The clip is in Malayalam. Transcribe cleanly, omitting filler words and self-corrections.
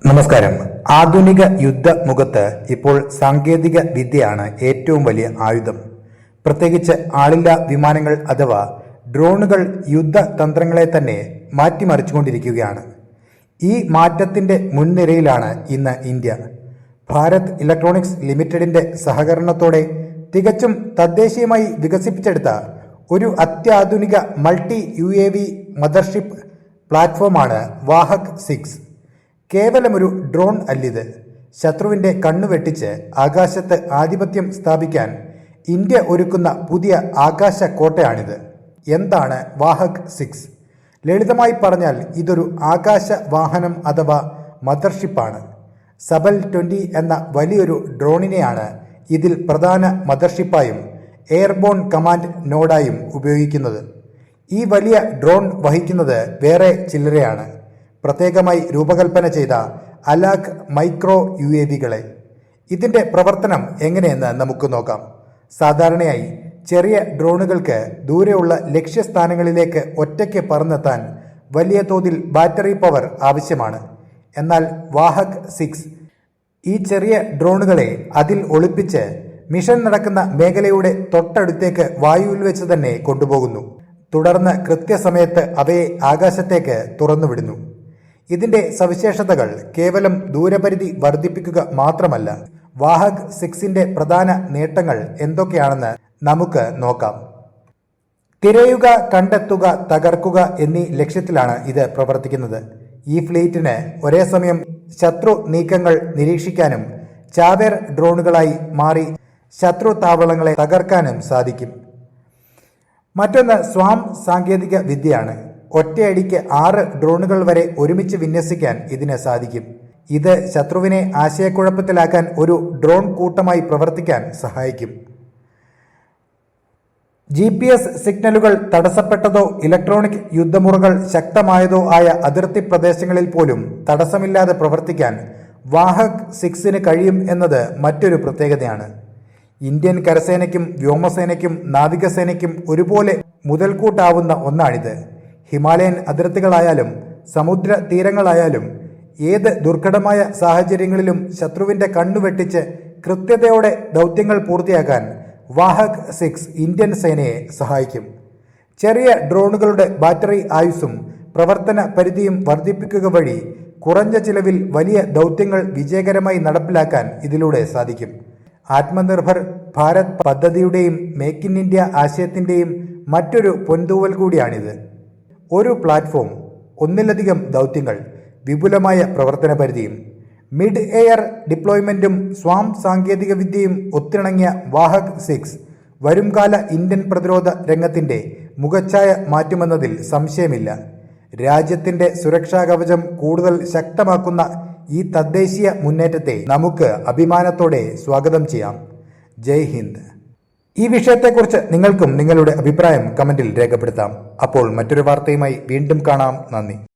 നമസ്കാരം. ആധുനിക യുദ്ധമുഖത്ത് ഇപ്പോൾ സാങ്കേതിക വിദ്യയാണ് ഏറ്റവും വലിയ ആയുധം. പ്രത്യേകിച്ച് ആളില്ലാ വിമാനങ്ങൾ അഥവാ ഡ്രോണുകൾ യുദ്ധതന്ത്രങ്ങളെ തന്നെ മാറ്റിമറിച്ചുകൊണ്ടിരിക്കുകയാണ്. ഈ മാറ്റത്തിന്റെ മുൻനിരയിലാണ് ഇന്ന് ഇന്ത്യ. ഭാരത് ഇലക്ട്രോണിക്സ് ലിമിറ്റഡിന്റെ സഹകരണത്തോടെ തികച്ചും തദ്ദേശീയമായി വികസിപ്പിച്ചെടുത്ത ഒരു അത്യാധുനിക മൾട്ടി UAV മദർഷിപ്പ് പ്ലാറ്റ്ഫോമാണ് വാഹക് 6. കേവലമൊരു ഡ്രോൺ അല്ലിത്. ശത്രുവിന്റെ കണ്ണുവെട്ടിച്ച് ആകാശത്ത് ആധിപത്യം സ്ഥാപിക്കാൻ ഇന്ത്യ ഒരുക്കുന്ന പുതിയ ആകാശ കോട്ടയാണിത്. എന്താണ് വാഹക് 6? ലളിതമായി പറഞ്ഞാൽ ഇതൊരു ആകാശ വാഹനം അഥവാ മദർഷിപ്പാണ്. സബൽ 20 എന്ന വലിയൊരു ഡ്രോണിനെയാണ് ഇതിൽ പ്രധാന മദർഷിപ്പായും എയർബോൺ കമാൻഡ് നോഡായും ഉപയോഗിക്കുന്നത്. ഈ വലിയ ഡ്രോൺ വഹിക്കുന്നത് വേറെ ചില്ലറയാണ്, പ്രത്യേകമായി രൂപകൽപ്പന ചെയ്ത അലാക് മൈക്രോ UAVകളെ. ഇതിന്റെ പ്രവർത്തനം എങ്ങനെയെന്ന് നമുക്ക് നോക്കാം. സാധാരണയായി ചെറിയ ഡ്രോണുകൾക്ക് ദൂരെയുള്ള ലക്ഷ്യസ്ഥാനങ്ങളിലേക്ക് ഒറ്റയ്ക്ക് പറന്നെത്താൻ വലിയ തോതിൽ ബാറ്ററി പവർ ആവശ്യമാണ്. എന്നാൽ വാഹക് 6 ഈ ചെറിയ ഡ്രോണുകളെ അതിൽ ഒളിപ്പിച്ച് മിഷൻ നടക്കുന്ന മേഖലയുടെ തൊട്ടടുത്തേക്ക് വായുവിൽ വെച്ച് തന്നെ കൊണ്ടുപോകുന്നു. തുടർന്ന് കൃത്യസമയത്ത് അവയെ ആകാശത്തേക്ക് തുറന്നുവിടുന്നു. ഇതിന്റെ സവിശേഷതകൾ കേവലം ദൂരപരിധി വർദ്ധിപ്പിക്കുക മാത്രമല്ല. വാഹക് 6ന്റെ പ്രധാന നേട്ടങ്ങൾ എന്തൊക്കെയാണെന്ന് നമുക്ക് നോക്കാം. തിരയുക, കണ്ടെത്തുക, തകർക്കുക എന്നീ ലക്ഷ്യത്തിലാണ് ഇത് പ്രവർത്തിക്കുന്നത്. ഈ ഫ്ലീറ്റിന് ഒരേ സമയം ശത്രു നീക്കങ്ങൾ നിരീക്ഷിക്കാനും ചാവേർ ഡ്രോണുകളായി മാറി ശത്രു താവളങ്ങളെ തകർക്കാനും സാധിക്കും. മറ്റൊന്ന് സ്വാം സാങ്കേതിക വിദ്യയാണ്. ഒറ്റയടിക്ക് 6 ഡ്രോണുകൾ വരെ ഒരുമിച്ച് വിന്യസിക്കാൻ ഇതിന് സാധിക്കും. ഇത് ശത്രുവിനെ ആശയക്കുഴപ്പത്തിലാക്കാൻ ഒരു ഡ്രോൺ കൂട്ടമായി പ്രവർത്തിക്കാൻ സഹായിക്കും. GPS സിഗ്നലുകൾ തടസ്സപ്പെട്ടതോ ഇലക്ട്രോണിക് യുദ്ധമുറകൾ ശക്തമായതോ ആയ അതിർത്തി പ്രദേശങ്ങളിൽ പോലും തടസ്സമില്ലാതെ പ്രവർത്തിക്കാൻ വാഹക് 6ന് കഴിയും എന്നത് മറ്റൊരു പ്രത്യേകതയാണ്. ഇന്ത്യൻ കരസേനയ്ക്കും വ്യോമസേനയ്ക്കും നാവികസേനയ്ക്കും ഒരുപോലെ മുതൽക്കൂട്ടാവുന്ന ഒന്നാണിത്. ഹിമാലയൻ അതിർത്തികളായാലും സമുദ്ര തീരങ്ങളായാലും ഏത് ദുർഘടമായ സാഹചര്യങ്ങളിലും ശത്രുവിന്റെ കണ്ണുവെട്ടിച്ച് കൃത്യതയോടെ ദൗത്യങ്ങൾ പൂർത്തിയാക്കാൻ വാഹക് 6 ഇന്ത്യൻ സേനയെ സഹായിക്കും. ചെറിയ ഡ്രോണുകളുടെ ബാറ്ററി ആയുസ്സും പ്രവർത്തന പരിധിയും വർദ്ധിപ്പിക്കുക വഴി കുറഞ്ഞ ചിലവിൽ വലിയ ദൗത്യങ്ങൾ വിജയകരമായി നടപ്പിലാക്കാൻ ഇതിലൂടെ സാധിക്കും. ആത്മനിർഭർ ഭാരത് പദ്ധതിയുടെയും മേക്ക് ഇൻ ഇന്ത്യ ആശയത്തിന്റെയും മറ്റൊരു പൊൻതൂവൽ കൂടിയാണിത്. ഒരു പ്ലാറ്റ്ഫോം, ഒന്നിലധികം ദൗത്യങ്ങൾ, വിപുലമായ പ്രവർത്തന പരിധിയും മിഡ് എയർ ഡിപ്ലോയ്മെന്റും സ്വാം സാങ്കേതിക വിദ്യയും ഒത്തിണങ്ങിയ വാഹക് 6 വരുംകാല ഇന്ത്യൻ പ്രതിരോധ രംഗത്തിന്റെ മുഖച്ഛായ മാറ്റുമെന്നതിൽ സംശയമില്ല. രാജ്യത്തിന്റെ സുരക്ഷാ കവചം കൂടുതൽ ശക്തമാക്കുന്ന ഈ തദ്ദേശീയ മുന്നേറ്റത്തെ നമുക്ക് അഭിമാനത്തോടെ സ്വാഗതം ചെയ്യാം. ജയ് ഹിന്ദ്. ഈ വിഷയത്തെക്കുറിച്ച് നിങ്ങൾക്കും നിങ്ങളുടെ അഭിപ്രായം കമന്റിൽ രേഖപ്പെടുത്താം. അപ്പോൾ മറ്റൊരു വാർത്തയുമായി വീണ്ടും കാണാം. നന്ദി.